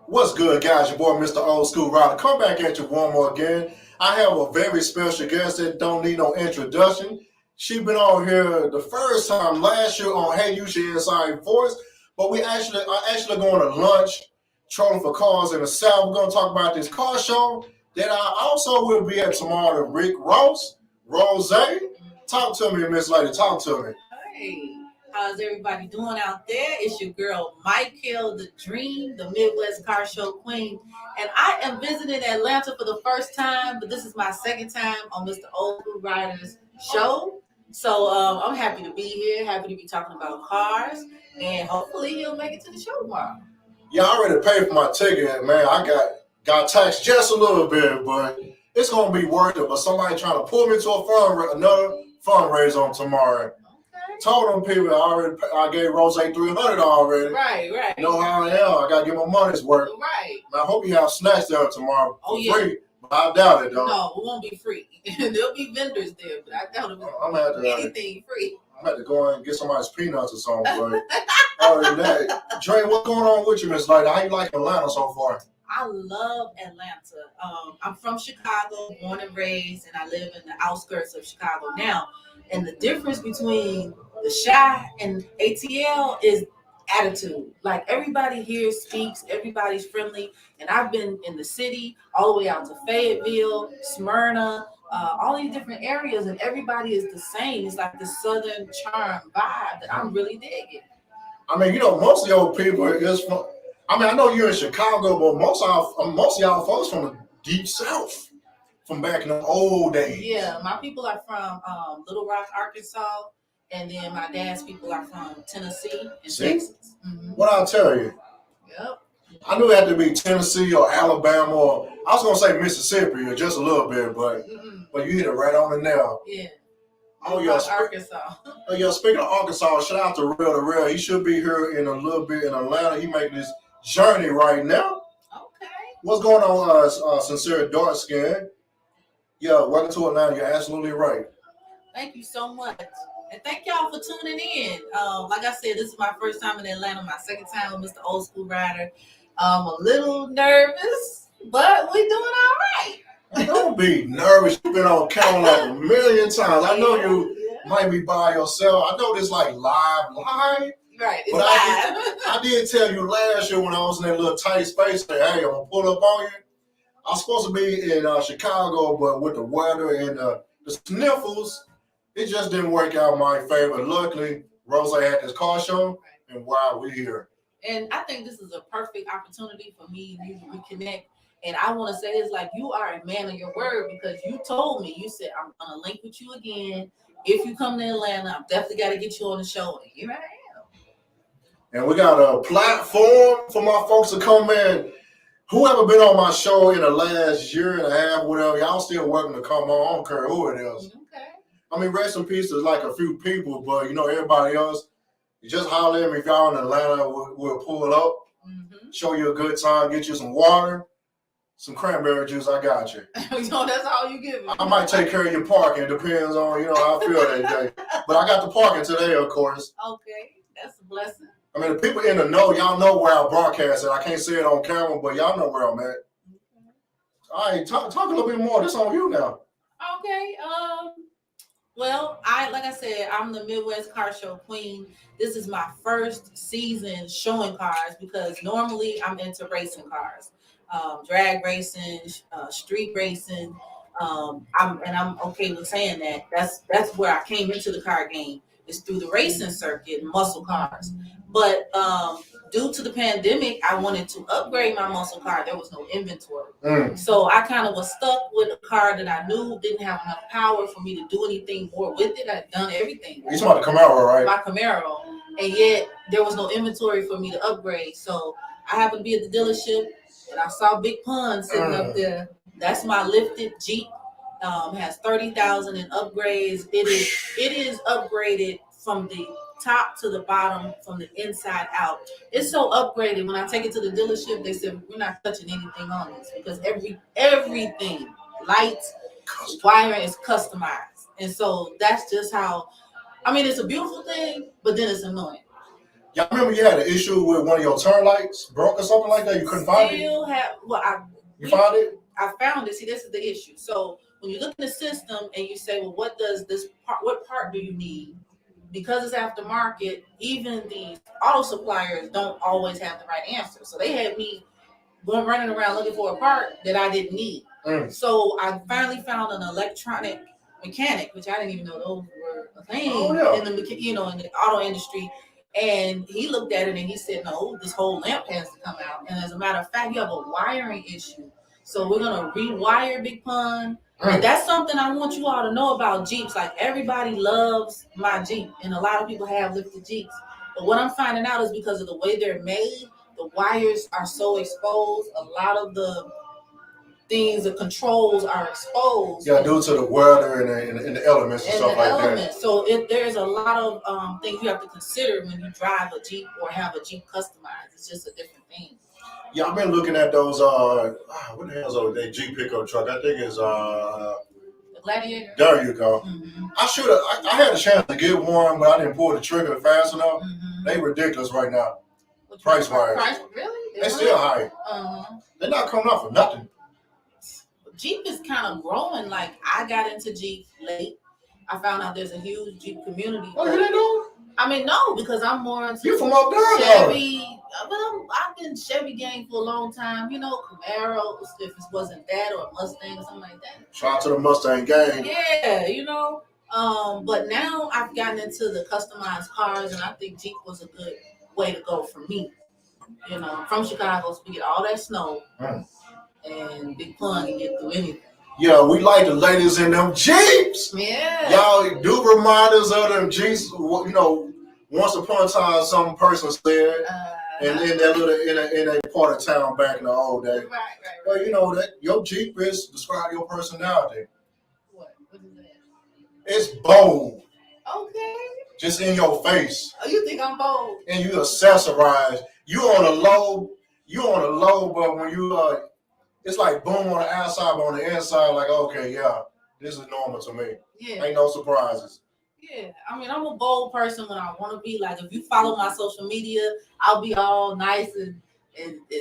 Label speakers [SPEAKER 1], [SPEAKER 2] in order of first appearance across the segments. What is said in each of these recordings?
[SPEAKER 1] What's good, guys? Your boy, Mr. Old School Rider. Come back at you one more again. I have a very special guest that don't need no introduction. She been on here the first time last year on Hey You Should Inside Voice, but we actually going to lunch, trolling for cars in the South. We're going to talk about this car show that I also will be at tomorrow. Rick Ross, Rose. Talk to me, Miss Lady. Talk to me.
[SPEAKER 2] Hey, how's everybody doing out there? It's your girl, Mykael The Dream, the Midwest Car Show Queen. And I am visiting Atlanta for the first time, but this is my second time on Mr. Old School Rider's show. So I'm happy to be here, happy to be talking about cars, and hopefully he'll make it to the show tomorrow.
[SPEAKER 1] Yeah, I already paid for my ticket, man. I got taxed just a little bit, but it's gonna be worth it. But somebody trying to pull me to another fundraiser on tomorrow.
[SPEAKER 2] Okay.
[SPEAKER 1] Told them people I gave Rose 300 already.
[SPEAKER 2] Right.
[SPEAKER 1] You know how I am. I gotta get my money's worth.
[SPEAKER 2] Right.
[SPEAKER 1] I hope you have snacks there tomorrow for
[SPEAKER 2] yeah.
[SPEAKER 1] free. But I doubt it though.
[SPEAKER 2] No, it won't be free. There'll be vendors there, but I doubt it'll be anything free.
[SPEAKER 1] I'm gonna have to go and get somebody's peanuts or something. But other than that, Dre, what's going on with you, Miss Lady? How you like Atlanta so far?
[SPEAKER 2] I love Atlanta. I'm from Chicago, born and raised, and I live in the outskirts of Chicago now. And the difference between the Chi and ATL is attitude. Like everybody here speaks, everybody's friendly. And I've been in the city all the way out to Fayetteville, Smyrna, all these different areas, and everybody is the same. It's like the Southern charm vibe that I'm really digging.
[SPEAKER 1] I mean, most of your people is from. I mean, I know you're in Chicago, but most of y'all folks from the deep South, from back in the old days.
[SPEAKER 2] Yeah, my people are from Little Rock, Arkansas, and then my dad's people are from Tennessee and Texas. Mm-hmm.
[SPEAKER 1] What I'll tell you.
[SPEAKER 2] Yep.
[SPEAKER 1] I knew it had to be Tennessee or Alabama, or I was gonna say Mississippi or just a little bit, but you hit it right on the nail.
[SPEAKER 2] Yeah.
[SPEAKER 1] Oh yeah,
[SPEAKER 2] Arkansas.
[SPEAKER 1] Oh yeah. Speaking of Arkansas, shout out to Real to Real. He should be here in a little bit in Atlanta. He making this journey right now.
[SPEAKER 2] Okay.
[SPEAKER 1] What's going on, Sincere Dark Skin? Yeah, welcome to Atlanta. You're absolutely right.
[SPEAKER 2] Thank you so much. And thank y'all for tuning in. Like I said, this is my first time in Atlanta, my second time with Mr. Old School Rider. I'm a little nervous, but we're doing all right.
[SPEAKER 1] Don't be nervous. You've been on camera like a million times. I know you might be by yourself. I know this like live.
[SPEAKER 2] Right, it's
[SPEAKER 1] but
[SPEAKER 2] live.
[SPEAKER 1] I did tell you last year when I was in that little tight space that, hey, I'm going to pull up on you. I was supposed to be in Chicago, but with the weather and the sniffles, it just didn't work out in my favor. Luckily, Rose had this car show, and wow, we're here.
[SPEAKER 2] And I think this is a perfect opportunity for me and you to reconnect. And I want to say this, like, you are a man of your word, because you told me, you said, I'm going to link with you again. If you come to Atlanta, I've definitely got to get you on the show. And here I am.
[SPEAKER 1] And we got a platform for my folks to come in. Whoever been on my show in the last year and a half, whatever, y'all still welcome to come on. I don't care who it is.
[SPEAKER 2] Okay.
[SPEAKER 1] I mean, rest in peace to like a few people, but everybody else, you just holler at me if y'all in Atlanta. We'll pull up, show you a good time, get you some water, some cranberry juice. I got you.
[SPEAKER 2] That's all you give me.
[SPEAKER 1] I might take care of your parking. It depends on how I feel that day. But I got the parking today, of course.
[SPEAKER 2] Okay, that's a blessing.
[SPEAKER 1] I mean, the people in the know, y'all know where I broadcast it. I can't say it on camera, but y'all know where I'm at. Okay. All right, talk a little bit more. This on you now.
[SPEAKER 2] Okay. Well, like I said, I'm the Midwest Car Show Queen. This is my first season showing cars, because normally I'm into racing cars, drag racing, street racing. I'm okay with saying that. That's where I came into the car game. It's through the racing circuit, muscle cars. But due to the pandemic, I wanted to upgrade my muscle car. There was no inventory. So I kind of was stuck with a car that I knew didn't have enough power for me to do anything more with it. I'd done everything.
[SPEAKER 1] You're talking about the Camaro, right?
[SPEAKER 2] My Camaro. And yet there was no inventory for me to upgrade. So I happened to be at the dealership, and I saw Big Pun sitting up there. That's my lifted Jeep. Has 30,000 in upgrades. It is upgraded from the top to the bottom, from the inside out. It's so upgraded. When I take it to the dealership, they said we're not touching anything on this, because everything, lights, wiring is customized. And so that's just how. I mean, it's a beautiful thing, but then it's annoying.
[SPEAKER 1] Yeah, I remember you had an issue with one of your turn lights broke or something like that. You couldn't find it. You found it?
[SPEAKER 2] I found it. See, this is the issue. So when you look in the system and you say, well, what does this part? What part do you need? Because it's aftermarket, even the auto suppliers don't always have the right answer. So they had me going running around looking for a part that I didn't need. So I finally found an electronic mechanic, which I didn't even know those were a thing in the in the auto industry. And he looked at it and he said, "No, this whole lamp has to come out." And as a matter of fact, you have a wiring issue. So we're gonna rewire Big Pun. And that's something I want you all to know about Jeeps. Like everybody loves my Jeep, and a lot of people have lifted Jeeps. But what I'm finding out is because of the way they're made, the wires are so exposed. A lot of the things, the controls are exposed.
[SPEAKER 1] Yeah, due to the weather and the elements and stuff like that.
[SPEAKER 2] So there's a lot of things you have to consider when you drive a Jeep or have a Jeep customized. It's just a different thing.
[SPEAKER 1] Yeah, I've been looking at those. What the hell's that Jeep pickup truck? I think it's
[SPEAKER 2] the Gladiator.
[SPEAKER 1] There you go. Mm-hmm. I had a chance to get one, but I didn't pull the trigger fast enough. Mm-hmm. They ridiculous right now. Price wise.
[SPEAKER 2] Really?
[SPEAKER 1] They're still high. They're not coming out for nothing.
[SPEAKER 2] Jeep is kind of growing. Like I got into Jeep late. I found out there's a huge Jeep community.
[SPEAKER 1] Oh, you didn't know?
[SPEAKER 2] I mean, no, because I'm more into
[SPEAKER 1] you from up there,
[SPEAKER 2] Chevy. But I've been Chevy gang for a long time. You know, Camaro, if it wasn't that, or a Mustang or something like that.
[SPEAKER 1] Shout out to the Mustang gang.
[SPEAKER 2] Yeah, you know. But now I've gotten into the customized cars, and I think Jeep was a good way to go for me. You know, from Chicago, so we get all that snow, and Big Pun can get through anything.
[SPEAKER 1] Yeah, we like the ladies in them Jeeps.
[SPEAKER 2] Yeah.
[SPEAKER 1] Y'all do remind us of them Jeeps. You know, once upon a time, some person said, and in that little in a part of town back in the old days.
[SPEAKER 2] Right.
[SPEAKER 1] Well, you know that your Jeep is describe your personality.
[SPEAKER 2] What is that?
[SPEAKER 1] It's bold.
[SPEAKER 2] Okay.
[SPEAKER 1] Just in your face.
[SPEAKER 2] Oh, you think I'm bold?
[SPEAKER 1] And you accessorize. You on a low, but when you it's like boom on the outside, but on the inside, like, okay, yeah, this is normal to me.
[SPEAKER 2] Yeah.
[SPEAKER 1] Ain't no surprises.
[SPEAKER 2] Yeah. I mean, I'm a bold person when I want to be. Like, if you follow my social media, I'll be all nice and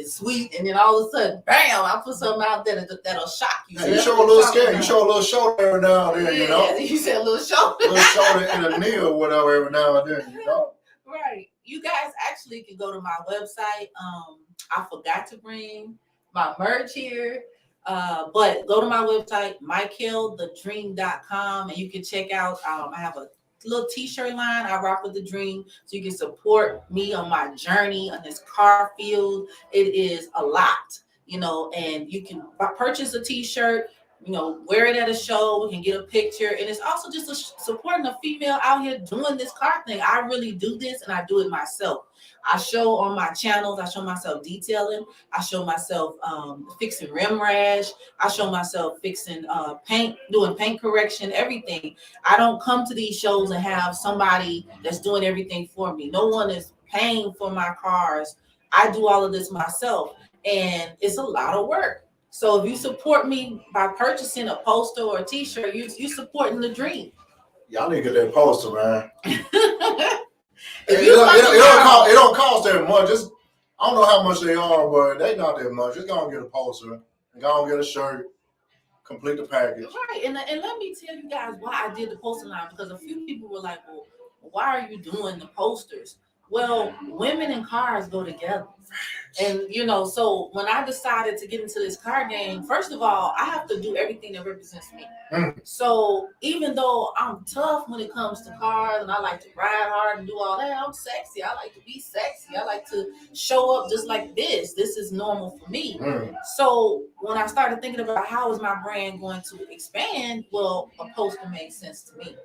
[SPEAKER 2] sweet, and then all of a sudden, bam, I put something out there that'll shock you.
[SPEAKER 1] Yeah, you show a little skin. You show a little shoulder every now and then, you know?
[SPEAKER 2] Yeah, you said a little shoulder.
[SPEAKER 1] A little shoulder and a knee or whatever every now and then, you know?
[SPEAKER 2] Right. You guys actually can go to my website. I forgot to bring my merch here, but go to my website, MykaelTheDream.com, and you can check out. I have a little t-shirt line. I rock with the dream, so you can support me on my journey on this car field. It is a lot, you know, and you can purchase a t-shirt. You know, wear it at a show. We can get a picture, and it's also just supporting a female out here doing this car thing. I really do this, and I do it myself. I show on my channels. I show myself detailing. I show myself fixing rim rash. I show myself fixing paint, doing paint correction, everything. I don't come to these shows and have somebody that's doing everything for me. No one is paying for my cars. I do all of this myself, and it's a lot of work. So if you support me by purchasing a poster or a t-shirt, you supporting the dream.
[SPEAKER 1] Y'all need to get that poster, man. It don't cost that much. I don't know how much they are, but they not that much. Just go and get a poster and go and get a shirt. Complete the package.
[SPEAKER 2] Right, and let me tell you guys why I did the poster line, because a few people were like, "Well, why are you doing the posters?" Well, women and cars go together. And, you know, so when I decided to get into this car game, first of all, I have to do everything that represents me. So even though I'm tough when it comes to cars and I like to ride hard and do all that, I'm sexy. I like to be sexy. I like to show up just like this. This is normal for me. So when I started thinking about how is my brand going to expand, well, a poster made sense to me.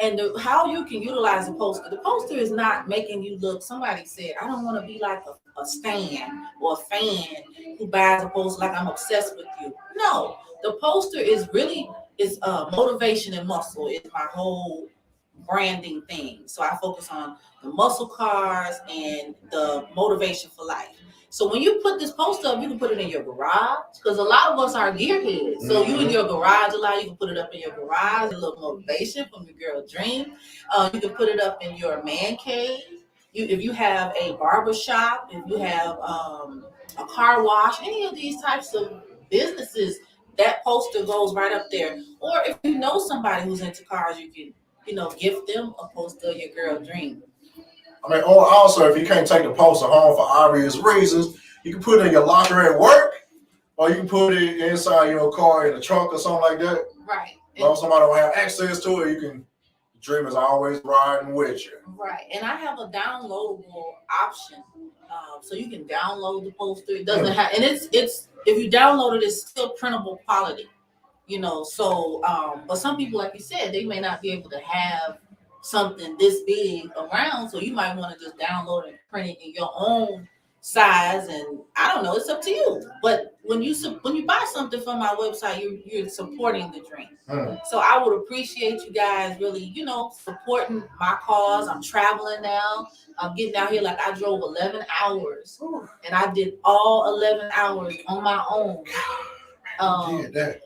[SPEAKER 2] And how you can utilize a poster. The poster is not making you look, somebody said, I don't want to be like a stan or a fan who buys a poster like I'm obsessed with you. No, the poster is really, motivation and muscle. It's my whole branding thing. So I focus on the muscle cars and the motivation for life. So when you put this poster up, you can put it in your garage, because a lot of us are gearheads. So you in your garage a lot, you can put it up in your garage, a little motivation from your girl dream. You can put it up in your man cave. if you have a barber shop, if you have a car wash, any of these types of businesses, that poster goes right up there. Or if you know somebody who's into cars, you can, gift them a poster of your girl dream.
[SPEAKER 1] I mean, or also if you can't take the poster home for obvious reasons, you can put it in your locker at work, or you can put it inside your car in the trunk or something like that.
[SPEAKER 2] Right.
[SPEAKER 1] As long as somebody don't have access to it, you can. Dream is always riding with you.
[SPEAKER 2] Right, and I have a downloadable option, so you can download the poster. It doesn't have, and it's if you download it, it's still printable quality. So but some people, like you said, they may not be able to have something this big around, so you might want to just download and print it in your own size. And I don't know, it's up to you. But when you buy something from my website, you're supporting the dream. So I would appreciate you guys really, supporting my cause. I'm traveling now. I'm getting out here. Like, I drove 11 hours and I did all 11 hours on my own.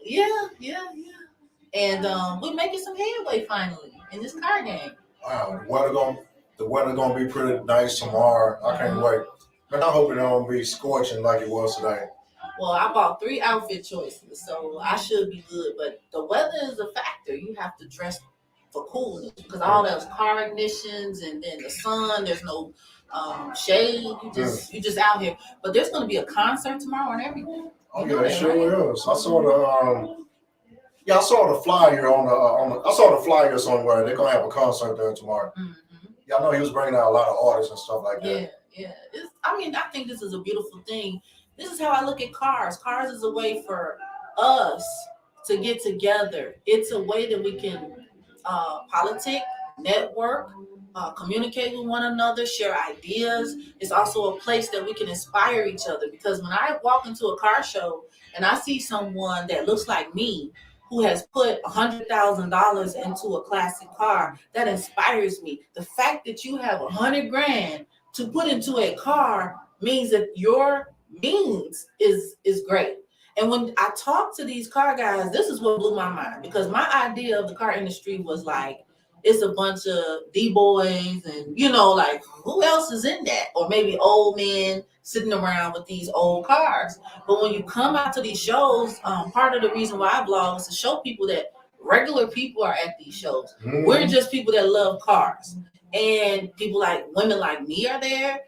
[SPEAKER 2] Yeah. And we're making some headway finally in this car game.
[SPEAKER 1] Wow, the weather gonna be pretty nice tomorrow. I can't wait. Man, I hope it don't be scorching like it was today.
[SPEAKER 2] Well, I bought 3 outfit choices, so I should be good. But the weather is a factor. You have to dress for coolness because all those car ignitions and then the sun. There's no shade. You just out here. But there's going to be a concert tomorrow and everything.
[SPEAKER 1] Oh yeah, it sure is. I saw I saw the flyer I saw the flyer somewhere. They're gonna have a concert there tomorrow. Mm-hmm. Yeah, I know he was bringing out a lot of artists and stuff like that.
[SPEAKER 2] Yeah. I think this is a beautiful thing. This is how I look at cars. Cars is a way for us to get together. It's a way that we can politic, network, communicate with one another, share ideas. It's also a place that we can inspire each other. Because when I walk into a car show and I see someone that looks like me, who has put $100,000 into a classic car, that inspires me. The fact that you have $100,000 to put into a car means that your means is great. And when I talk to these car guys, this is what blew my mind, because my idea of the car industry was like, it's a bunch of D-boys and, like, who else is in that? Or maybe old men sitting around with these old cars. But when you come out to these shows, part of the reason why I blog is to show people that regular people are at these shows. Mm-hmm. We're just people that love cars. And people like women like me are there.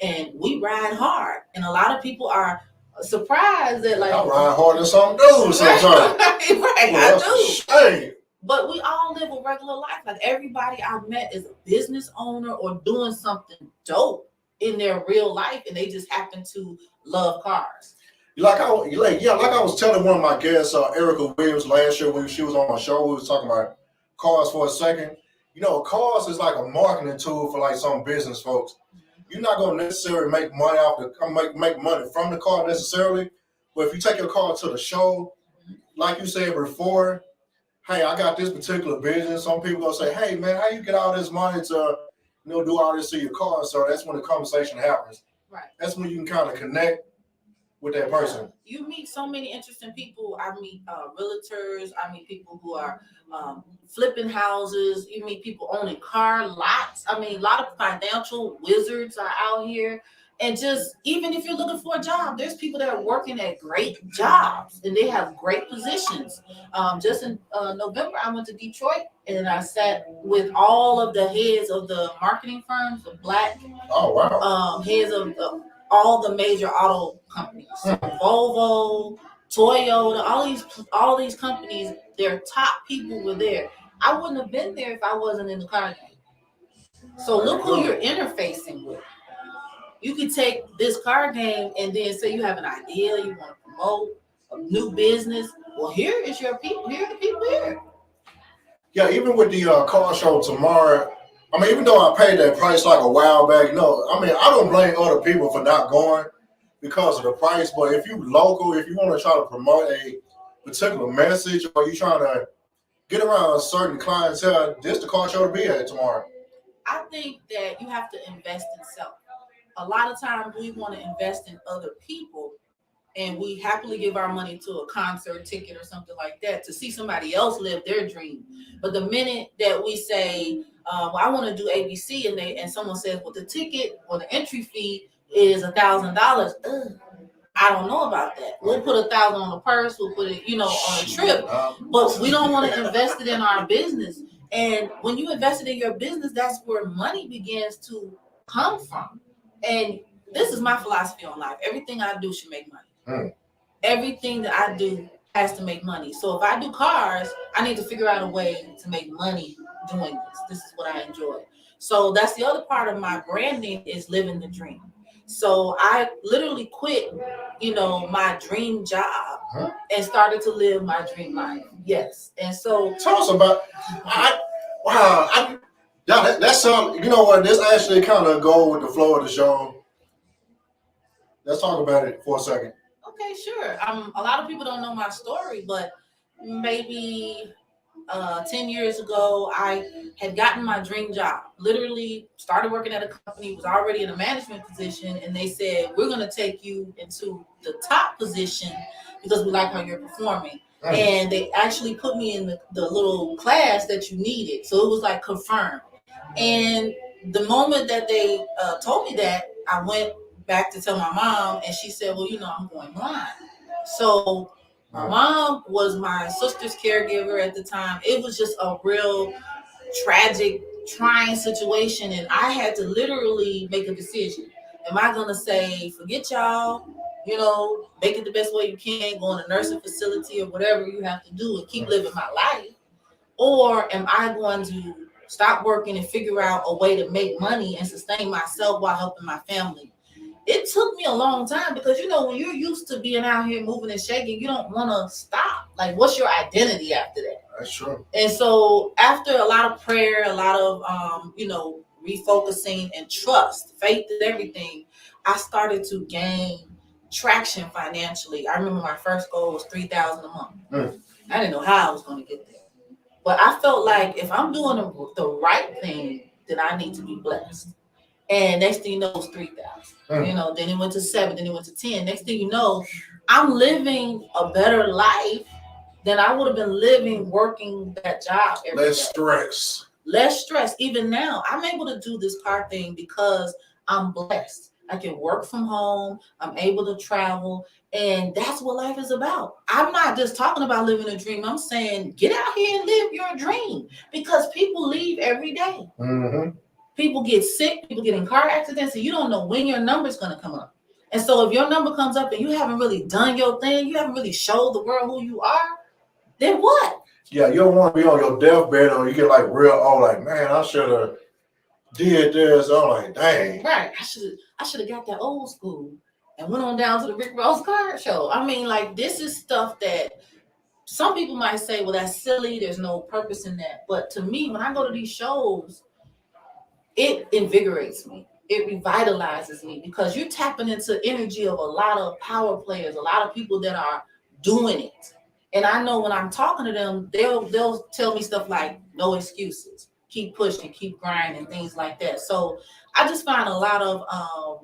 [SPEAKER 2] And we ride hard. And a lot of people are surprised that, like,
[SPEAKER 1] I ride harder than some dudes sometimes.
[SPEAKER 2] Right, well,
[SPEAKER 1] I do.
[SPEAKER 2] But we all live a regular life. Like, everybody I've met is a business owner or doing something dope in their real life, and they just happen to love cars.
[SPEAKER 1] Like I was telling one of my guests, Erica Williams, last year when she was on my show, we was talking about cars for a second. Cars is like a marketing tool for like some business folks. You're not gonna necessarily make money make money from the car necessarily, but if you take your car to the show, like you said before, hey, I got this particular business. Some people gonna say, hey man, how you get all this money to do all this to your car? So that's when the conversation happens.
[SPEAKER 2] Right.
[SPEAKER 1] That's when you can kind of connect with that person.
[SPEAKER 2] You meet so many interesting people. I meet realtors. I meet people who are flipping houses. You meet people owning car lots. I mean, a lot of financial wizards are out here. And just, even if you're looking for a job, there's people that are working at great jobs and they have great positions. Just in November, I went to Detroit and I sat with all of the heads of the marketing firms, the black heads of all the major auto companies, Volvo, Toyota, all these companies. Their top people were there. I wouldn't have been there if I wasn't in the car game. So look who you're interfacing with. You could take this car game and then say you have an idea, you want to promote a new business. Well, here is your people. Here are the people here.
[SPEAKER 1] Yeah, even with the car show tomorrow, I mean, even though I paid that price like a while back, I don't blame other people for not going because of the price. But if you local, if you want to try to promote a particular message, or you trying to get around a certain clientele, this the car show to be at tomorrow.
[SPEAKER 2] I think that you have to invest in self. A lot of times we want to invest in other people and we happily give our money to a concert ticket or something like that to see somebody else live their dream. But the minute that we say, well, I want to do ABC, and someone says, well, the ticket or the entry fee is $1,000. I don't know about that. We'll put 1,000 on the purse. We'll put it, on a trip, but we don't want to invest it in our business. And when you invest it in your business, that's where money begins to come from. And this is my philosophy on life. Everything I do should make money. Everything that I do has to make money. So if I do cars, I need to figure out a way to make money doing this. This is what I enjoy. So that's the other part of my branding is living the dream. So I literally quit, my dream job and started to live my dream life. Yes. And so
[SPEAKER 1] tell us about that's something, you know what, this actually kind of go with the flow of the show. Let's talk about it for a second.
[SPEAKER 2] Okay, sure. A lot of people don't know my story, but maybe 10 years ago, I had gotten my dream job. Literally started working at a company, was already in a management position, and they said, we're going to take you into the top position because we like how you're performing. And they actually put me in the little class that you needed. So it was like confirmed. And the moment that they told me that, I went back to tell my mom, and she said, well, I'm going blind. So my mom was my sister's caregiver at the time. It was just a real tragic, trying situation. And I had to literally make a decision. Am I going to say, forget y'all, make it the best way you can, go in a nursing facility or whatever you have to do and keep living my life? Or am I going to stop working and figure out a way to make money and sustain myself while helping my family? It took me a long time because, when you're used to being out here moving and shaking, you don't want to stop. Like, what's your identity after that?
[SPEAKER 1] That's true.
[SPEAKER 2] And so after a lot of prayer, a lot of, refocusing and trust, faith and everything, I started to gain traction financially. I remember my first goal was $3,000 a month. I didn't know how I was going to get there. But I felt like if I'm doing the right thing, then I need to be blessed. And next thing you know, it was 3,000. Then it went to 7, then it went to 10. Next thing you know, I'm living a better life than I would have been living working that job every day. Less stress. Even now, I'm able to do this car thing because I'm blessed. I can work from home. I'm able to travel. And that's what life is about. I'm not just talking about living a dream. I'm saying get out here and live your dream because people leave every day. People get sick. People get in car accidents. And you don't know when your number is going to come up. And so if your number comes up and you haven't really done your thing, you haven't really showed the world who you are, then what?
[SPEAKER 1] Yeah, you don't want to be on your deathbed or you get like real old, like, man, I should have did this. I'm like, dang.
[SPEAKER 2] Right. I should have got that old school and went on down to the Rick Ross car show. I mean, like, this is stuff that some people might say, well, that's silly. There's no purpose in that. But to me, when I go to these shows, it invigorates me. It revitalizes me because you're tapping into energy of a lot of power players, a lot of people that are doing it. And I know when I'm talking to them, they'll tell me stuff like no excuses, keep pushing, keep grinding, things like that. So I just find a lot of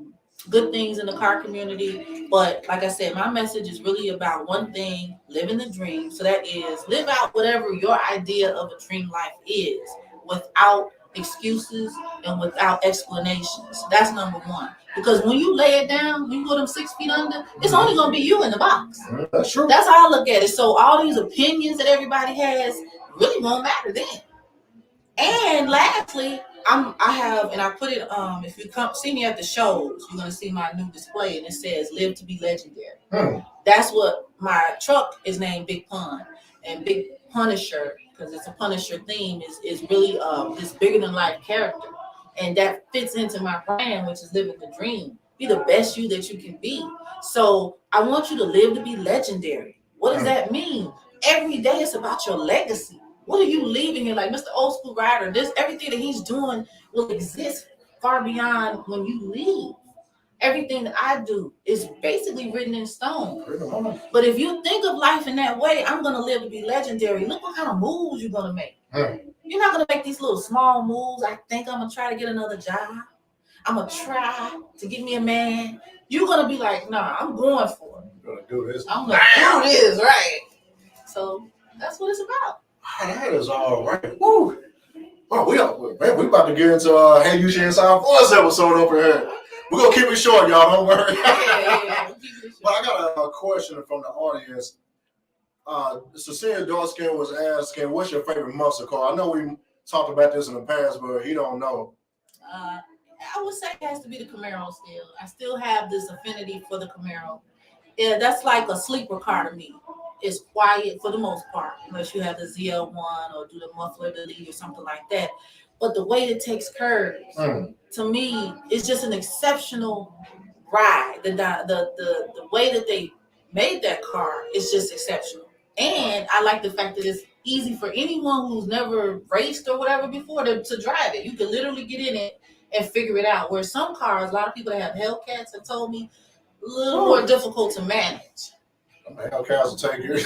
[SPEAKER 2] good things in the car community. But like I said, my message is really about one thing, living the dream. So that is live out whatever your idea of a dream life is without excuses and without explanations. That's number one. Because when you lay it down, when you put them 6 feet under, it's only going to be you in the box.
[SPEAKER 1] That's true.
[SPEAKER 2] That's how I look at it. So all these opinions that everybody has really won't matter then. And lastly, I put it, if you come see me at the shows, you're going to see my new display and it says live to be legendary. That's what my truck is named Big Pun. And Big Punisher, because it's a Punisher theme, is really this bigger than life character. And that fits into my brand, which is living the dream. Be the best you that you can be. So I want you to live to be legendary. What does that mean? Every day it's about your legacy. What are you leaving here? Like Mr. Old School Rider, everything that he's doing will exist far beyond when you leave. Everything that I do is basically written in stone. But if you think of life in that way, I'm going to live to be legendary. Look what kind of moves you're going to make. You're not going to make these little small moves. I think I'm going to try to get another job. I'm going to try to get me a man. You're going to be like, nah, I'm going for it.
[SPEAKER 1] gonna do this.
[SPEAKER 2] I'm gonna do this, right? So that's what it's about.
[SPEAKER 1] That is all right. Woo. Oh, we about to get into Hey You Share Inside Voice episode over here. We're gonna keep it short, y'all. Don't worry.
[SPEAKER 2] Yeah.
[SPEAKER 1] But I got a question from the audience. Cecilia Dorskin was asking, "What's your favorite muscle car?" I know we talked about this in the past, but he don't know.
[SPEAKER 2] I would say it has to be the Camaro still. I still have this affinity for the Camaro. Yeah, that's like a sleeper car to me. It's quiet for the most part, unless you have the ZL1 or do the muffler delete or something like that. But the way it takes curves, to me, it's just an exceptional ride. The way that they made that car is just exceptional. And I like the fact that it's easy for anyone who's never raced or whatever before to drive it. You can literally get in it and figure it out. Where some cars, a lot of people that have Hellcats have told me, a little more difficult to manage.
[SPEAKER 1] Hellcats will take you,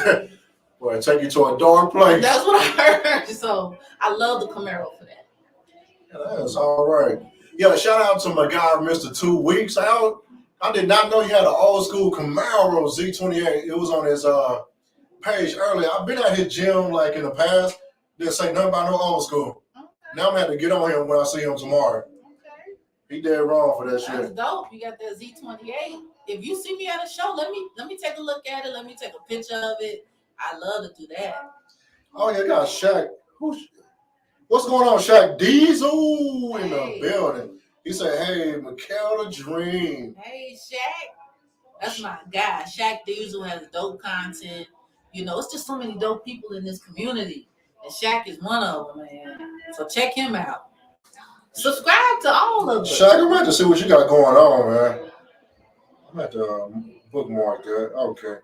[SPEAKER 1] well, take you to a dark place.
[SPEAKER 2] That's what I heard. So I love the Camaro for that.
[SPEAKER 1] Yeah, that's all right. Yeah, shout out to my guy, Mr. 2 Weeks Out. I did not know he had an old school Camaro Z28. It was on his page earlier. I've been at his gym like in the past. Didn't say nothing about no old school. Okay. Now I'm gonna have to get on him when I see him tomorrow. Okay. He dead wrong for that shit.
[SPEAKER 2] That's dope. You got that Z28. If you see me at a show, let me take a look at it. Let me take a picture of it. I love to do that.
[SPEAKER 1] Oh yeah, got Shaq. What's going on, Shaq Diesel in the building? He said, "Hey, Mykael The Dream."
[SPEAKER 2] Hey, Shaq. That's my guy. Shaq Diesel has dope content. You know, it's just so many dope people in this community. And Shaq is one of them, man. So check him out. Subscribe to all of us.
[SPEAKER 1] Shaq, I'm about to see what you got going on, man. I'm about to bookmark that. Okay.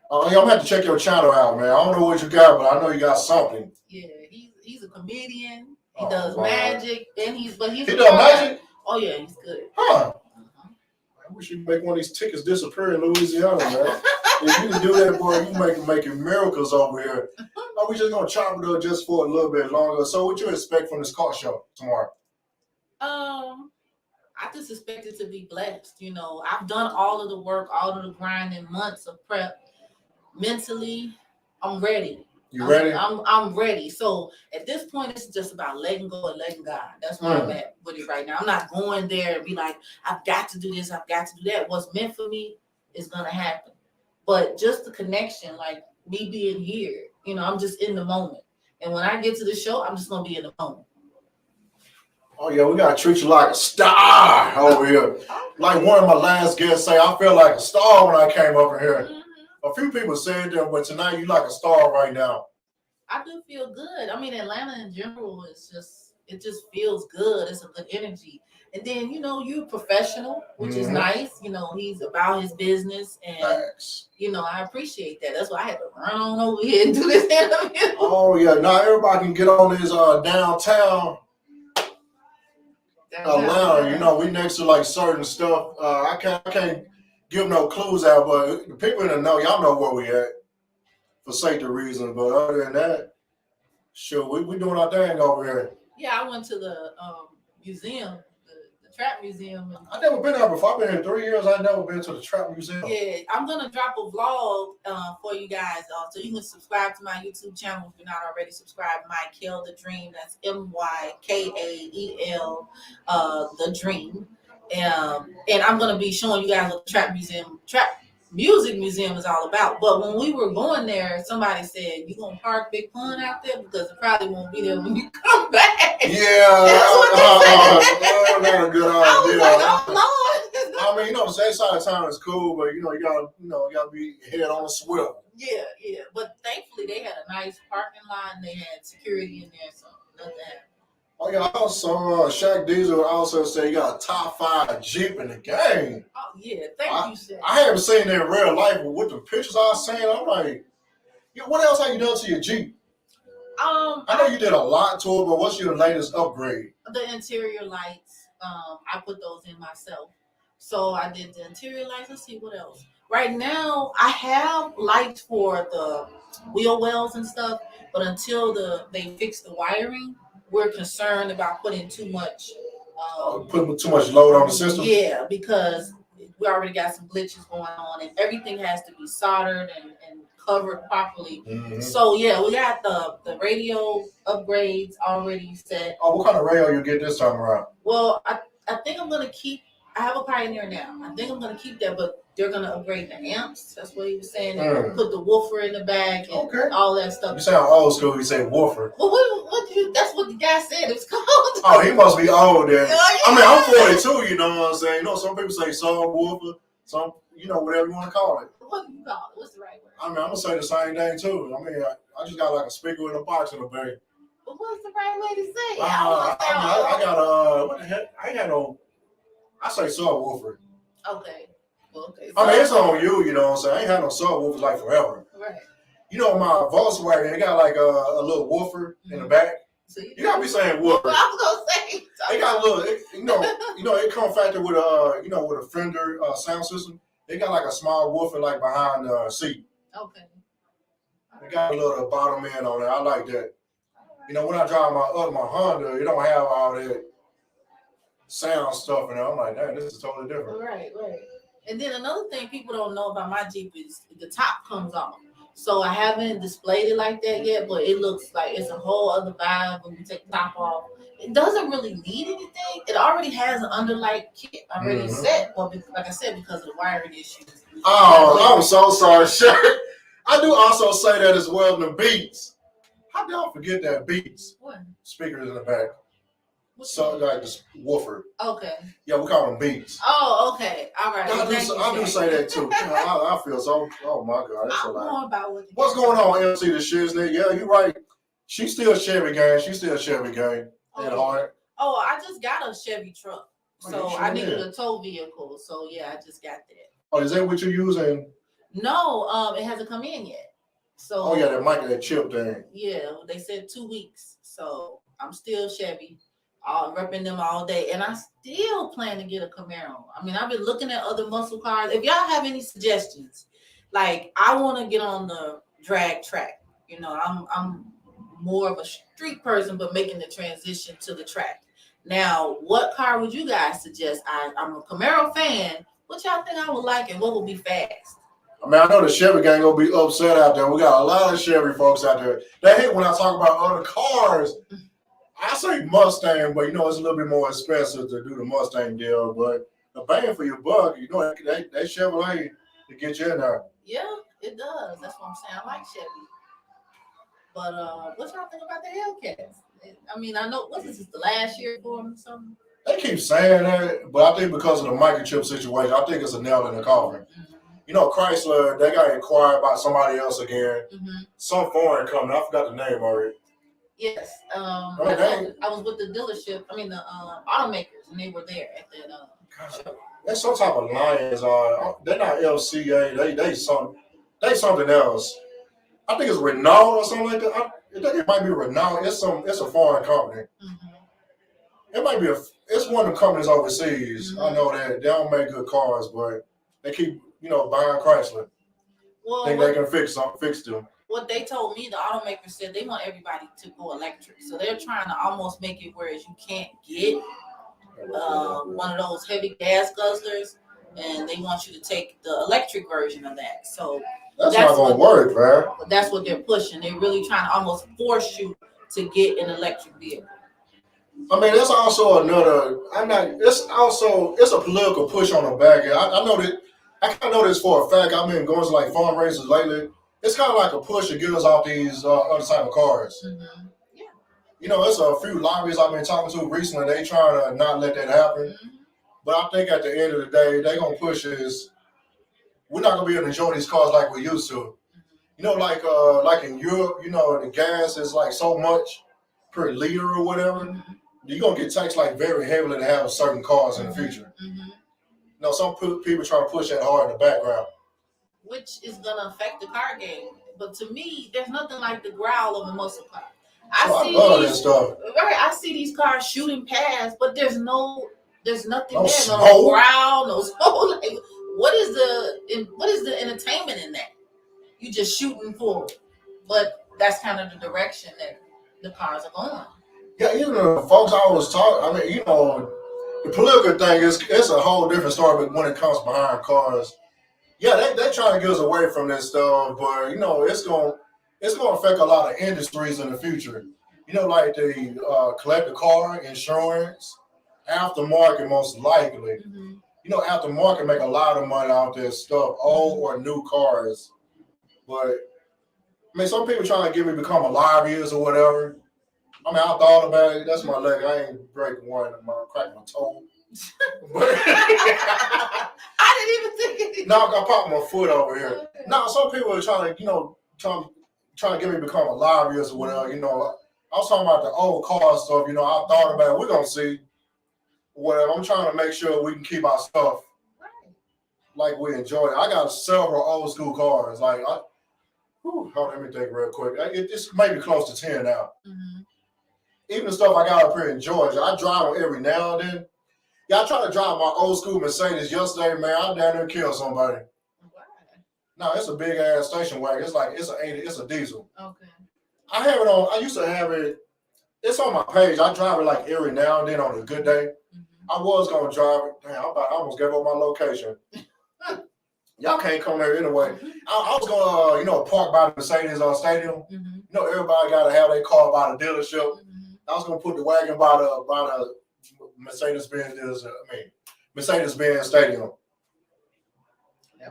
[SPEAKER 1] I'm gonna have to check your channel out, man. I don't know what you got, but I know you got something.
[SPEAKER 2] Yeah, he's a comedian. He does magic, and he does
[SPEAKER 1] magic.
[SPEAKER 2] Oh yeah, he's good.
[SPEAKER 1] Huh? I wish you'd make one of these tickets disappear in Louisiana, man. If you can do that, boy, you making miracles over here. Are we just gonna chop it up just for a little bit longer? So, what you expect from this car show tomorrow?
[SPEAKER 2] I just expect it to be blessed. You know, I've done all of the work, all of the grinding, months of prep. Mentally, I'm ready.
[SPEAKER 1] You ready?
[SPEAKER 2] I'm ready. So at this point, it's just about letting go and letting God. That's where I'm at with it right now. I'm not going there and be like, I've got to do this, I've got to do that. What's meant for me is gonna happen. But just the connection, like me being here, you know, I'm just in the moment. And when I get to the show, I'm just gonna be in the moment.
[SPEAKER 1] Oh yeah, we gotta treat you like a star over here. Like one of my last guests say, I feel like a star when I came over here. A few people said that, but tonight you like a star right now.
[SPEAKER 2] I do feel good. I mean, Atlanta in general it just feels good. It's a good energy. And then, you know, you're professional, which is nice. You know, he's about his business, and you know, I appreciate that. That's why I had to run on over here and do this interview.
[SPEAKER 1] Oh yeah, now everybody can get on this downtown Atlanta. You know, we next to like certain stuff. I can't give no clues out, but the people in the know, y'all know where we at for safety reasons. But other than that, sure, we doing our thing over here.
[SPEAKER 2] Yeah, I went to the museum, the trap museum.
[SPEAKER 1] I've never been there before. I've been here 3 years. I've never been to the trap museum.
[SPEAKER 2] Yeah, I'm gonna drop a vlog for you guys, so you can subscribe to my YouTube channel if you're not already subscribed. Mykael The Dream. That's MYKAEL, The Dream. And I'm gonna be showing you guys what the trap music museum is all about. But when we were going there, somebody said, "You gonna park Big Pun out there because it probably won't be there when you come back."
[SPEAKER 1] Yeah, that's not a good idea.
[SPEAKER 2] I was like, "Oh Lord."
[SPEAKER 1] I mean, you know, the same side of town is cool, but you gotta be head on a swivel.
[SPEAKER 2] Yeah. But thankfully, they had a nice parking lot and they had security in there, so nothing happened.
[SPEAKER 1] Oh yeah, also Shaq Diesel also said you got a top 5 Jeep in the game.
[SPEAKER 2] Oh yeah, thank you, Shaq.
[SPEAKER 1] I haven't seen it in real life, but with the pictures I was seeing, I'm like, what else have you done to your Jeep? I know you did a lot to it, but what's your latest upgrade?
[SPEAKER 2] The interior lights. I put those in myself. So I did the interior lights. Let's see what else. Right now, I have lights for the wheel wells and stuff, but until they fix the wiring, we're concerned about putting too much
[SPEAKER 1] putting too much load on the system.
[SPEAKER 2] Yeah, because we already got some glitches going on, and everything has to be soldered and covered properly.
[SPEAKER 1] Mm-hmm.
[SPEAKER 2] So yeah, we got the radio upgrades already set.
[SPEAKER 1] Oh, what kind of radio you get this time around?
[SPEAKER 2] Well, I think I'm gonna keep. I have a Pioneer now. I think I'm gonna keep that, but they're gonna upgrade the amps. That's what he was saying. Put the woofer in the back and all that stuff.
[SPEAKER 1] You sound old school. You say woofer.
[SPEAKER 2] Well, that's what the guy said. It was called.
[SPEAKER 1] Oh, he must be old then. I mean, I'm 42. You know what I'm saying? You know, some people say subwoofer. Some, you know, whatever you want to call it.
[SPEAKER 2] What do you call it? What's the right word?
[SPEAKER 1] I mean, I'm gonna say the same thing too. I mean, I just got like a speaker in a box in the bay.
[SPEAKER 2] But what's the right way to say?
[SPEAKER 1] I got a what the heck? I ain't got no. I say subwoofer.
[SPEAKER 2] Okay. Well, okay.
[SPEAKER 1] I mean, it's on you. You know what I'm saying? I ain't had no subwoofers like forever.
[SPEAKER 2] Right.
[SPEAKER 1] You know, my Volkswagen, it got like a little woofer in the back.
[SPEAKER 2] So you
[SPEAKER 1] gotta be saying woofer.
[SPEAKER 2] I was gonna say.
[SPEAKER 1] They got a little, it come factored with with a Fender sound system. They got like a small woofer like behind the seat.
[SPEAKER 2] Okay.
[SPEAKER 1] They got a little bottom end on it. I like that. You know, when I drive my Honda, it don't have all that sound stuff in it. I'm like, damn, this is totally different.
[SPEAKER 2] Right. And then another thing people don't know about my Jeep is the top comes off. So I haven't displayed it like that yet, but it looks like it's a whole other vibe when you take the top off. It doesn't really need anything. It already has an underlight kit already set. Well, like I said, because of the wiring issues.
[SPEAKER 1] Oh, I'm so sorry, sure. I do also say that as well in the Beats. How did y'all forget that Beats?
[SPEAKER 2] What?
[SPEAKER 1] Speakers in the back. So like this woofer.
[SPEAKER 2] Okay.
[SPEAKER 1] Yeah, we call them Beats.
[SPEAKER 2] Oh, okay. All right.
[SPEAKER 1] I do say that too. I feel so. Oh my God, that's so loud.
[SPEAKER 2] About
[SPEAKER 1] what's going on, MC the Shiznit? Yeah, you're right. She's still Chevy gang. At heart.
[SPEAKER 2] Oh, I just got a Chevy truck, so I needed a tow vehicle. So yeah, I just got that.
[SPEAKER 1] Oh, is that what you're using?
[SPEAKER 2] No, it hasn't come in yet. So.
[SPEAKER 1] Oh yeah, that chip thing.
[SPEAKER 2] Yeah, they said 2 weeks. So I'm still Chevy. Repping them all day, and I still plan to get a Camaro. I mean, I've been looking at other muscle cars. If y'all have any suggestions, like I want to get on the drag track. You know, I'm more of a street person, but making the transition to the track. Now, what car would you guys suggest? I'm a Camaro fan. What y'all think I would like, and what would be fast?
[SPEAKER 1] I mean, I know the Chevy gang gonna be upset out there. We got a lot of Chevy folks out there. They hate when I talk about other cars. I say Mustang, but you know it's a little bit more expensive to do the Mustang deal. But the bang for your buck, you know, they Chevrolet to get you in there.
[SPEAKER 2] Yeah, it does. That's what I'm saying. I like Chevy. But what y'all think about the Hellcats? I mean, I know this is the last year for them or something.
[SPEAKER 1] They keep saying that, but I think because of the microchip situation, I think it's a nail in the coffin. Mm-hmm. You know, Chrysler, they got acquired by somebody else again. Mm-hmm. Some foreign company. I forgot the name already.
[SPEAKER 2] Yes, I was with the dealership. I mean, the automakers, and they were there at that. Show.
[SPEAKER 1] That's some type of Lions. They're not LCA. They something else. I think it's Renault or something like that. I think it might be Renault. It's a foreign company. Mm-hmm. It might be it's one of the companies overseas. Mm-hmm. I know that they don't make good cars, but they keep buying Chrysler. Well, think they can fix them.
[SPEAKER 2] What they told me, the automakers said they want everybody to go electric. So they're trying to almost make it whereas you can't get one of those heavy gas guzzlers, and they want you to take the electric version of that. So
[SPEAKER 1] that's not going to work, man.
[SPEAKER 2] That's what they're pushing. They're really trying to almost force you to get an electric vehicle.
[SPEAKER 1] I mean, that's also another. It's a political push on the back end. I know that. I kind of know this for a fact. I've been going to like fundraisers lately. It's kind of like a push to get us off these other type of cars. Mm-hmm. Yeah. You know, there's a few lobbies I've been talking to recently. They trying to not let that happen. Mm-hmm. But I think at the end of the day, they're going to push this. We're not going to be able to enjoy these cars like we used to. Mm-hmm. You know, like in Europe, you know, the gas is like so much per liter or whatever. Mm-hmm. You're going to get taxed like very heavily to have certain cars in the future. Mm-hmm. You know, some people try to push that hard in the background.
[SPEAKER 2] Which is going to affect the car game. But to me, there's nothing like the growl of a muscle car. I love that stuff. Right, I see these cars shooting past, but there's nothing there. No growl, no smoke. Like, what is the entertainment in that? You just shooting forward. But that's kind of the direction that the cars are going.
[SPEAKER 1] Yeah, even the folks I was talking, I mean, you know, the political thing is it's a whole different story. But when it comes behind cars, yeah, they trying to get us away from this stuff. But it's gonna affect a lot of industries in the future. Like the collector car insurance, aftermarket most likely.
[SPEAKER 2] Mm-hmm.
[SPEAKER 1] Aftermarket make a lot of money off this stuff, old or new cars. But I mean, some people trying to get me to become a lobbyist or whatever. I mean, I thought about it. That's my leg. I ain't break one. I crack my toe.
[SPEAKER 2] I didn't even think it.
[SPEAKER 1] No, I popped my foot over here. Okay. No, some people are trying to, trying to get me to become a lobbyist or whatever. I was talking about the old car stuff. I thought about it. We're gonna see. Whatever. I'm trying to make sure we can keep our stuff like we enjoy it. I got several old school cars. Hold on, let me think real quick. It's maybe close to 10 now.
[SPEAKER 2] Mm-hmm.
[SPEAKER 1] Even the stuff I got up here in Georgia, I drive them every now and then. Yeah, I tried to drive my old school Mercedes yesterday, man. I down there killed somebody.
[SPEAKER 2] Why?
[SPEAKER 1] No, it's a big ass station wagon. It's a diesel.
[SPEAKER 2] Okay.
[SPEAKER 1] I have it on. I used to have it. It's on my page. I drive it like every now and then on a good day. Mm-hmm. I was gonna drive it. Damn, I almost gave up my location. Y'all can't come here anyway. Mm-hmm. I was gonna, park by the Mercedes Stadium. Mm-hmm. Everybody gotta have their car by the dealership. Mm-hmm. I was gonna put the wagon by the Mercedes-Benz Stadium.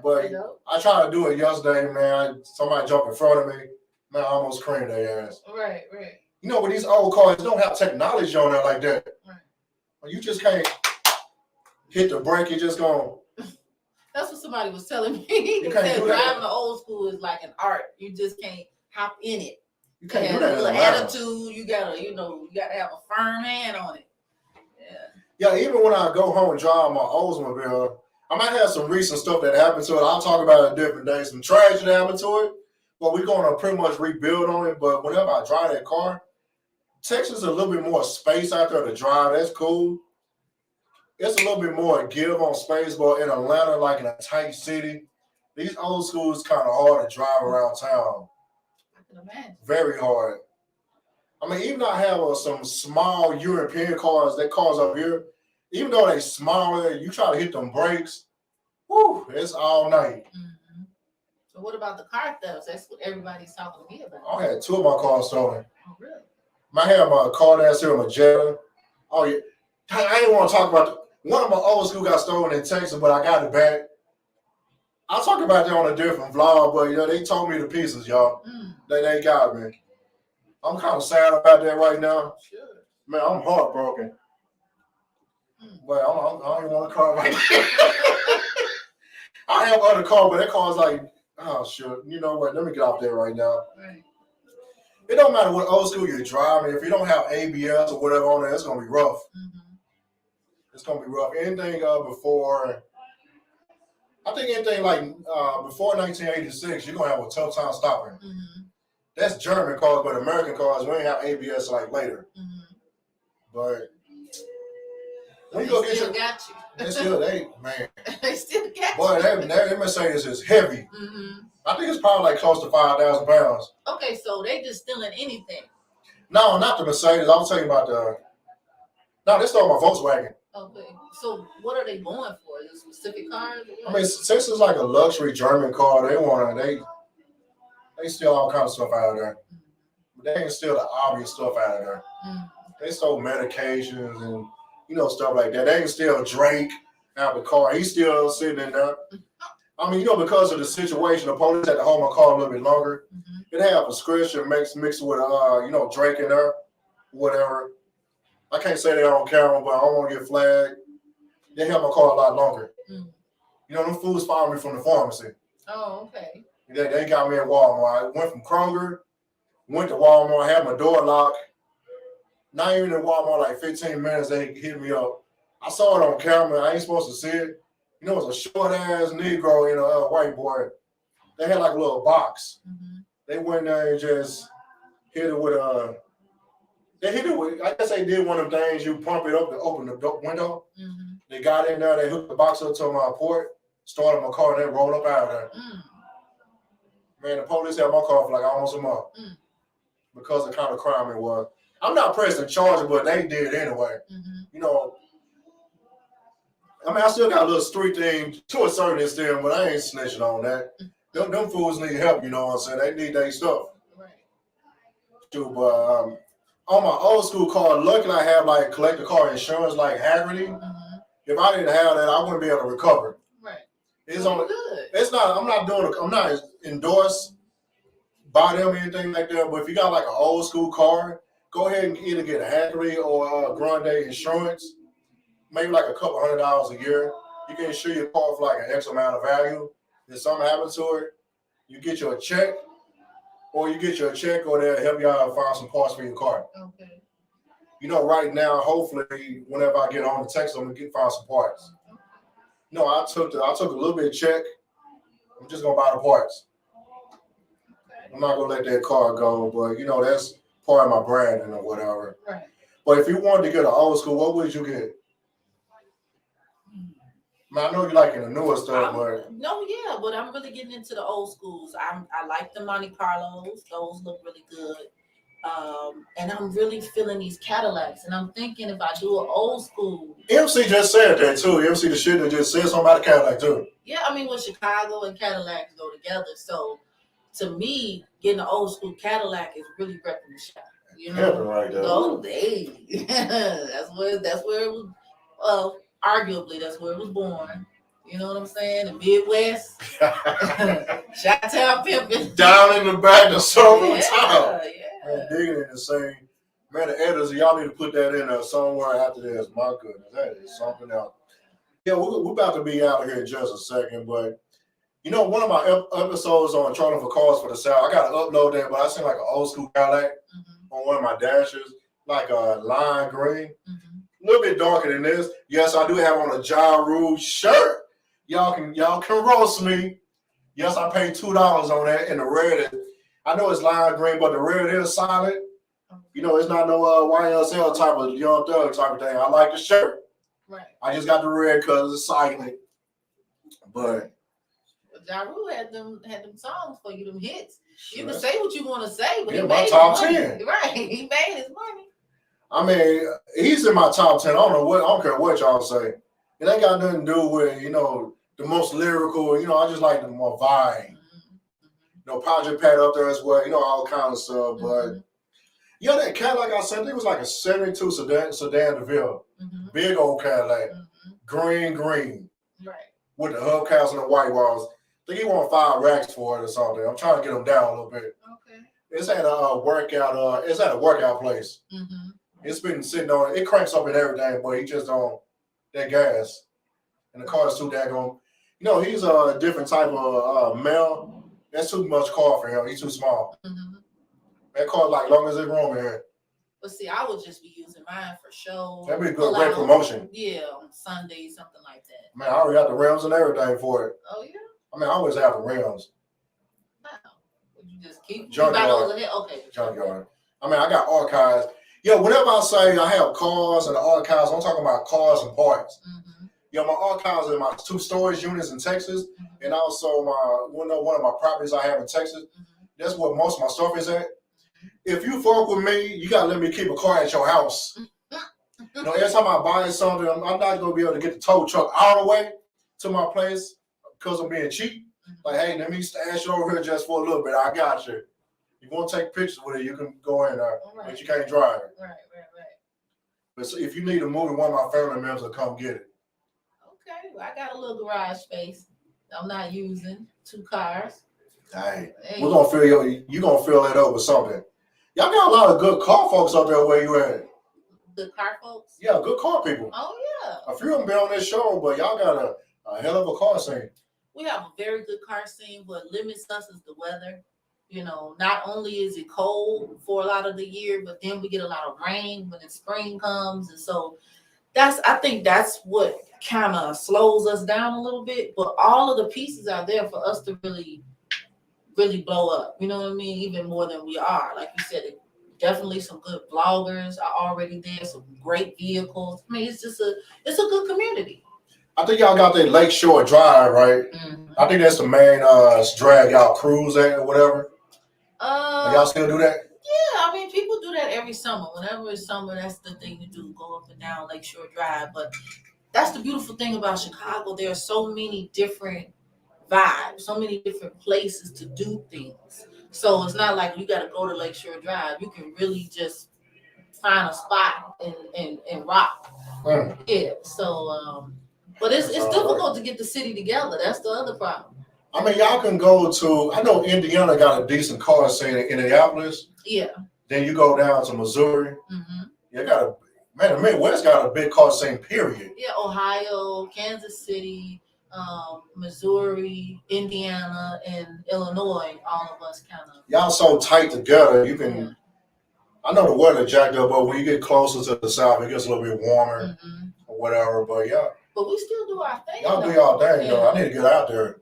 [SPEAKER 1] But I tried to do it yesterday, man. Somebody jumped in front of me. Man, I almost creamed their ass.
[SPEAKER 2] Right.
[SPEAKER 1] With these old cars, don't have technology on there like that. Right. You just can't hit the brake. You're just going.
[SPEAKER 2] That's what somebody was telling me. They said driving the old school is like an art. You just can't hop in it.
[SPEAKER 1] You can't do that.
[SPEAKER 2] With attitude, you gotta have a firm hand on it.
[SPEAKER 1] Yeah, even when I go home and drive my Oldsmobile, I might have some recent stuff that happened to it. I'll talk about it a different day. Some tragedy happened to it, but we're going to pretty much rebuild on it. But whenever I drive that car, Texas is a little bit more space out there to drive. That's cool. It's a little bit more give on space, but in Atlanta, like in a tight city, these old schools kind of hard to drive around town.
[SPEAKER 2] I can imagine.
[SPEAKER 1] Very hard. I mean, even though I have some small European cars, that cars up here, even though they smaller, you try to hit them brakes, whoo, it's all night.
[SPEAKER 2] Mm-hmm. So what about the car thefts? That's what everybody's talking to me about.
[SPEAKER 1] I had 2 of my cars stolen.
[SPEAKER 2] Oh, really?
[SPEAKER 1] I have my car that's here, my Jetta. Oh, yeah. I didn't want to talk about one of my old school got stolen in Texas, but I got it back. I'll talk about that on a different vlog, but they tore me to pieces, y'all. They got me. I'm kind of sad about that right now.
[SPEAKER 2] Sure.
[SPEAKER 1] Man, I'm heartbroken. But I don't even want a car right now. I have other cars, but that car's like, oh, shit. You know what? Let me get off there right now.
[SPEAKER 2] Right.
[SPEAKER 1] It don't matter what old school you're driving. If you don't have ABS or whatever on there, it's going to be rough. Mm-hmm. It's going to be rough. Anything before, I think anything like before 1986, you're going to have a tough time stopping. Mm-hmm. That's German cars, but American cars, we ain't have ABS like later. Mm-hmm. But when you go get your,
[SPEAKER 2] got you.
[SPEAKER 1] They still, man.
[SPEAKER 2] They still got
[SPEAKER 1] boy,
[SPEAKER 2] you.
[SPEAKER 1] That Mercedes is heavy.
[SPEAKER 2] Mm-hmm.
[SPEAKER 1] I think it's probably like close to 5,000 pounds.
[SPEAKER 2] Okay, so they just stealing anything.
[SPEAKER 1] No, not the Mercedes. I was talking about they stole my Volkswagen.
[SPEAKER 2] Okay, so what are they going for? Is it specific cars?
[SPEAKER 1] I mean, since it's like a luxury German car, they steal all kinds of stuff out of there. But they ain't steal the obvious stuff out of there. Mm. They stole medications and stuff like that. They ain't steal Drake out of the car. He's still sitting in there. I mean, because of the situation, the police had to hold my car a little bit longer. Mm-hmm. It had a prescription mixed with Drake in there, whatever. I can't say they're on camera, but I don't want to get flagged. They held my car a lot longer. Mm. Them fools followed me from the pharmacy.
[SPEAKER 2] Oh, okay.
[SPEAKER 1] They got me at Walmart. I went from Kroger, went to Walmart, had my door locked. Not even at Walmart, like 15 minutes, they hit me up. I saw it on camera. I ain't supposed to see it. It was a short-ass Negro and a white boy. They had like a little box. Mm-hmm. They went there and just hit it with I guess they did one of them things, you pump it up to open the window. Mm-hmm. They got in there, they hooked the box up to my port, started my car, and they rolled up out of there. Mm. Man, the police had my car for like almost a month because of the kind of crime it was. I'm not pressing charges, but they did anyway. Mm-hmm. I mean, I still got a little street thing to a certain extent, but I ain't snitching on that. Them fools need help, you know what I'm saying? They need their stuff.
[SPEAKER 2] Right.
[SPEAKER 1] Too, but on my old school car, luckily I have like collector car insurance, like Haggerty.
[SPEAKER 2] Mm-hmm.
[SPEAKER 1] If I didn't have that, I wouldn't be able to recover.
[SPEAKER 2] Right.
[SPEAKER 1] It's
[SPEAKER 2] So
[SPEAKER 1] only
[SPEAKER 2] good.
[SPEAKER 1] it's not. I'm not endorsed by them or anything like that. But if you got like an old school car, go ahead and either get a Haggerty or Grande insurance. Maybe like a couple $100 a year. You can insure your car for like an X amount of value. If something happens to it, you get you a check, or they'll help you out find some parts for your car.
[SPEAKER 2] Okay.
[SPEAKER 1] You know, right now, hopefully, whenever I get on the text, I'm gonna find some parts. No, I took a little bit of check. I'm just gonna buy the parts.
[SPEAKER 2] Okay.
[SPEAKER 1] I'm not gonna let that car go, but you know that's part of my branding or whatever.
[SPEAKER 2] Right.
[SPEAKER 1] But if you wanted to get an old school, what would you get? I know you liking the newer stuff, but
[SPEAKER 2] but I'm really getting into the old schools. I like the Monte Carlos; those look really good. And I'm really feeling these Cadillacs, and I'm thinking if I do an old school.
[SPEAKER 1] MC just said that too. MC the shit that just said something about the Cadillac too.
[SPEAKER 2] Yeah, I mean, Chicago and Cadillacs go together, so to me, getting an old school Cadillac is really repping the shop. You know,
[SPEAKER 1] right there.
[SPEAKER 2] No, that's where it was. Arguably, that's where it was born. You know what I'm saying? The Midwest, Chi-Town pimping.
[SPEAKER 1] Down in the back, the silver top.
[SPEAKER 2] Yeah.
[SPEAKER 1] Man, digging in the same. Man, the editors, y'all need to put that in there somewhere after this. My goodness, that is something else. Yeah, we're about to be out of here in just a second, but you know, one of my episodes on Trolling for Cars for the South, I got to upload that, but I seen like an old school Cadillac on one of my dashers, like a lime green. A little bit darker than this. Yes, I do have on a Ja Rule shirt. Y'all can roast me. Yes, I paid $2 on that. And the red, I know it's lime green, but the red is solid. You know, it's not no YSL type of Young Thug type of thing. I like the shirt.
[SPEAKER 2] Right.
[SPEAKER 1] I just got the red because it's silent. But
[SPEAKER 2] Ja Rule had them songs for you, them hits. Sure. You can say what you want to say, but
[SPEAKER 1] yeah,
[SPEAKER 2] he
[SPEAKER 1] my
[SPEAKER 2] made
[SPEAKER 1] top
[SPEAKER 2] his money.
[SPEAKER 1] 10.
[SPEAKER 2] Right. He made his money.
[SPEAKER 1] I mean, he's in my top 10. I don't care what y'all say. It ain't got nothing to do with, you know, the most lyrical. You know, I just like the more vibe. You know, Project Pat up there as well. You know, all kind of stuff. But yeah, that Cadillac I said, I think it was like a 72 sedan DeVille. Big old Cadillac. Green.
[SPEAKER 2] Right.
[SPEAKER 1] With the hubcaps and the white walls. I think he want 5 racks for it or something. I'm trying to get him down a little bit.
[SPEAKER 2] Okay.
[SPEAKER 1] It's at a workout. It's at a workout place. It's been sitting on it. It cranks up and everything, but he just on that gas. And the car is too daggone. You know, he's a different type of male. That's too much car for him. He's too small. That car like long as there's room in here.
[SPEAKER 2] But see, I would just be using mine for show.
[SPEAKER 1] That'd be a good great promotion.
[SPEAKER 2] Yeah, on Sunday, something like that.
[SPEAKER 1] Man, I already got the rims and everything for it.
[SPEAKER 2] Oh, yeah?
[SPEAKER 1] I mean, I always have the rims.
[SPEAKER 2] Wow. Would you just keep
[SPEAKER 1] Junkyard.
[SPEAKER 2] Okay.
[SPEAKER 1] Junkyard. I mean, I got archives. Yeah, whenever I say I have cars and the archives, I'm talking about cars and parts. Yeah, my archives are my 2 storage units in Texas, and also one of my properties I have in Texas. That's where most of my stuff is at. If you fuck with me, you gotta let me keep a car at your house. You know, every time I buy something, I'm not gonna be able to get the tow truck all the way to my place because I'm being cheap. Like, hey, let me stash it over here just for a little bit. I got you. If you want to take pictures with it, you can go in there, but you can't drive it.
[SPEAKER 2] Right.
[SPEAKER 1] But so if you need to move it, one of my family members will come get it.
[SPEAKER 2] Okay, well, I got a little garage space. I'm not using 2 cars.
[SPEAKER 1] Hey, we're gonna fill you gonna fill that up with something. Y'all got a lot of good car folks up there where you at.
[SPEAKER 2] Good car folks?
[SPEAKER 1] Yeah, good car people.
[SPEAKER 2] Oh yeah.
[SPEAKER 1] A few of them been on this show, but y'all got a hell of a car scene.
[SPEAKER 2] We have a very good car scene. What limits us is the weather. You know, not only is it cold for a lot of the year, but then we get a lot of rain when the spring comes. And so I think that's what kind of slows us down a little bit. But all of the pieces are there for us to really blow up. You know what I mean? Even more than we are. Like you said, definitely some good vloggers are already there. Some great vehicles. I mean, it's a good community.
[SPEAKER 1] I think y'all got that Lakeshore Drive, right? I think that's the main drag out cruise or whatever. Y'all still do that?
[SPEAKER 2] Yeah, I mean, people do that every summer. Whenever it's summer, that's the thing to do. Go up and down Lakeshore Drive. But that's the beautiful thing about Chicago. There are so many different vibes, so many different places to do things. So it's not like you got to go to Lakeshore Drive. You can really just find a spot and rock. Yeah. So, but it's difficult to get the city together. That's the other problem.
[SPEAKER 1] I mean, y'all can go to. I know Indiana got a decent car scene in Indianapolis.
[SPEAKER 2] Yeah.
[SPEAKER 1] Then you go down to Missouri. Mm-hmm. You got a the Midwest got a big car scene. Period.
[SPEAKER 2] Yeah, Ohio, Kansas City, Missouri, Indiana, and Illinois. All of us kind of.
[SPEAKER 1] Y'all so tight together. You can. Yeah. I know the weather jacked up, but when you get closer to the south, it gets a little bit warmer or whatever. But yeah.
[SPEAKER 2] But we still do our thing.
[SPEAKER 1] Y'all do y'all thing, though. I need to get out there.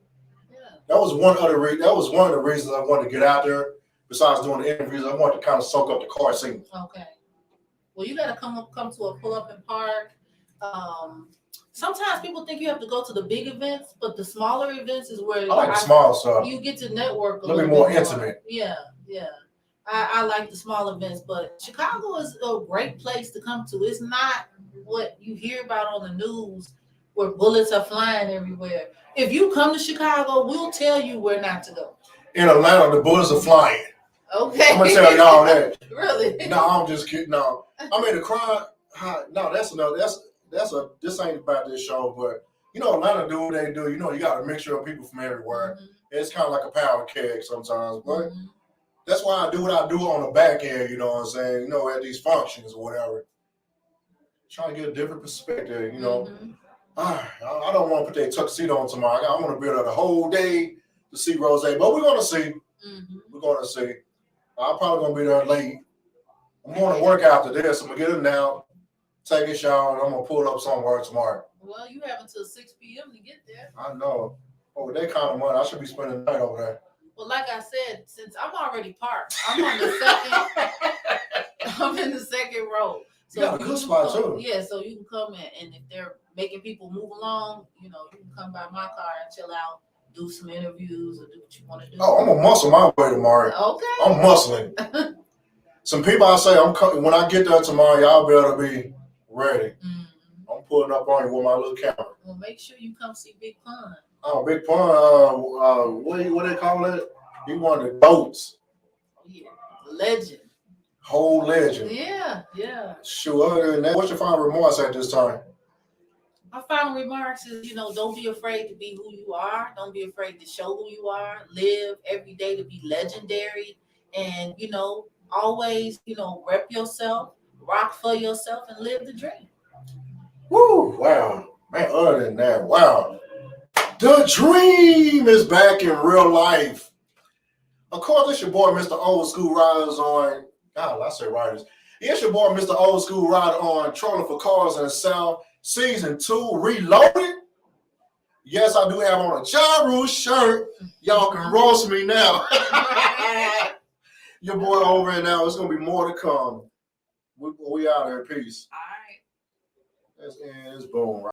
[SPEAKER 1] Yeah. That was one of the reasons I wanted to get out there. Besides doing the interviews, I wanted to kind of soak up the car scene.
[SPEAKER 2] Okay. Well, you got to come to a pull up and park. Sometimes people think you have to go to the big events, but the smaller events is where
[SPEAKER 1] I like the small stuff.
[SPEAKER 2] You get to network
[SPEAKER 1] a little bit more intimate.
[SPEAKER 2] Yeah. I like the small events, but Chicago is a great place to come to. It's not what you hear about on the news where bullets are flying everywhere. If you come to Chicago, we'll tell you where not to go. In
[SPEAKER 1] Atlanta, the bullets are flying.
[SPEAKER 2] Okay.
[SPEAKER 1] I'm gonna tell y'all that.
[SPEAKER 2] Really?
[SPEAKER 1] No, I'm just kidding. No, I mean the crime. No, that's another. This ain't about this show, but you know, Atlanta do what they do. You know, you got a mixture of people from everywhere. Mm-hmm. It's kind of like a powder keg sometimes, but that's why I do what I do on the back end. You know what I'm saying? You know, at these functions or whatever, trying to get a different perspective. You know, I don't want to put that tuxedo on tomorrow. I want to be there the whole day to see Rose, but we're gonna see. We're gonna see. I'm probably gonna be there late. I'm going to work after this. I'm gonna get it now, take a shower, and I'm gonna pull up somewhere tomorrow.
[SPEAKER 2] Well, you have until 6 p.m. to get there.
[SPEAKER 1] I know. Oh, with that kind of money, I should be spending the night over there.
[SPEAKER 2] Well, like I said, since I'm already parked, I'm on the second. I'm in the second row. So
[SPEAKER 1] you got a good spot too.
[SPEAKER 2] Yeah, so you can come in, and if they're making people move along, you know, you can come by my car and chill out. Do some interviews or do what you want to do. Oh,
[SPEAKER 1] I'm gonna muscle my way tomorrow.
[SPEAKER 2] Okay.
[SPEAKER 1] I'm muscling. Some people I say when I get there tomorrow, y'all better be ready. I'm pulling up on you with my little camera.
[SPEAKER 2] Well, make sure you come see Big Pun.
[SPEAKER 1] Oh, Big Pun. What they call it? He one of the goats.
[SPEAKER 2] Yeah, legend.
[SPEAKER 1] Whole legend.
[SPEAKER 2] Yeah.
[SPEAKER 1] Sure. Other than that, what's your final remarks at this time?
[SPEAKER 2] My final remarks is, you know, don't be afraid to be who you are. Don't be afraid to show who you are. Live every day to be legendary. And, you know, always, you know, rep yourself, rock for yourself, and live the dream.
[SPEAKER 1] Woo! Wow. Man, other than that, wow. The dream is back in real life. Of course, it's your boy, Mr. Old School Riders on... God, I say riders. It's your boy, Mr. Old School Rider on Trolling for Cars and Sound. Season 2 Reloaded. Yes, I do have on a Ja Rule shirt. Y'all can roast me now. Your boy over and now. It's gonna be more to come. We out here. Peace.
[SPEAKER 2] All right.
[SPEAKER 1] It's boom. Right?